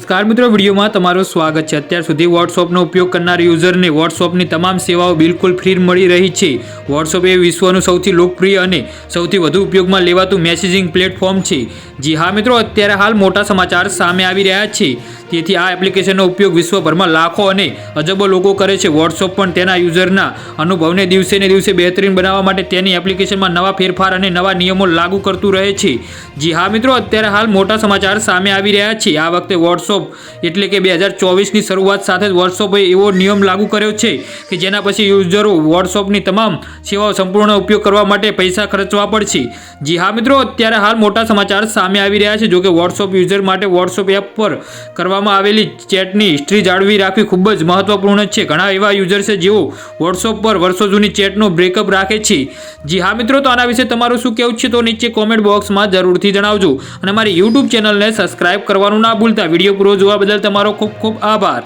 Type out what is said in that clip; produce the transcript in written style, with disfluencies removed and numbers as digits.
નમસ્કાર મિત્રો, વિડીયોમાં તમારું સ્વાગત છે। અત્યાર સુધી વોટ્સએપનો ઉપયોગ કરનાર યુઝરને વોટ્સએપની તમામ સેવાઓ બિલકુલ ફ્રી મળી રહી છે। વોટ્સએપ એ વિશ્વનું સૌથી લોકપ્રિય અને સૌથી વધુ ઉપયોગમાં લેવાતું મેસેજિંગ પ્લેટફોર્મ છે। જી હા મિત્રો, અત્યારે હાલ મોટા સમાચાર સામે આવી રહ્યા છે, તેથી આ એપ્લિકેશનનો ઉપયોગ વિશ્વભરમાં લાખો અને અજબો લોકો કરે છે। વોટ્સએપ પણ તેના યુઝરના અનુભવને દિવસે ને દિવસે બહેતરીન બનાવવા માટે તેની એપ્લિકેશનમાં નવા ફેરફાર અને નવા નિયમો લાગુ કરતું રહે છે। જી હા મિત્રો, અત્યારે હાલ મોટા સમાચાર સામે આવી રહ્યા છે। આ વખતે વોટ્સએપ એટલે કે 2024ની શરૂઆત સાથે જ વોટ્સએપે એવો નિયમ લાગુ કર્યો છે કે જેના પછી યુઝરો વોટ્સએપની તમામ સેવાઓ સંપૂર્ણ ઉપયોગ કરવા માટે પૈસા ખર્ચવા પડશે। જી હા મિત્રો, અત્યારે હાલ મોટા સમાચાર સામે આવી રહ્યા છે। જોકે વોટ્સએપ યુઝર માટે વોટ્સએપ એપ પર કરવામાં આવેલી ચેટની હિસ્ટ્રી જાળવી રાખવી ખૂબ જ મહત્વપૂર્ણ છે। ઘણા એવા યુઝર છે જેઓ વોટ્સએપ પર વર્ષો જૂની ચેટનો બ્રેકઅપ રાખે છે। જી હા મિત્રો, તો આના વિશે તમારું શું કહેવું છે તો નીચે કોમેન્ટ બોક્સમાં જરૂરથી જણાવજો અને મારી યુટ્યુબ ચેનલને સબસ્ક્રાઇબ કરવાનું ના ભૂલતા। વિડીયો પૂરો જોવા બદલ તમારો ખૂબ ખૂબ આભાર।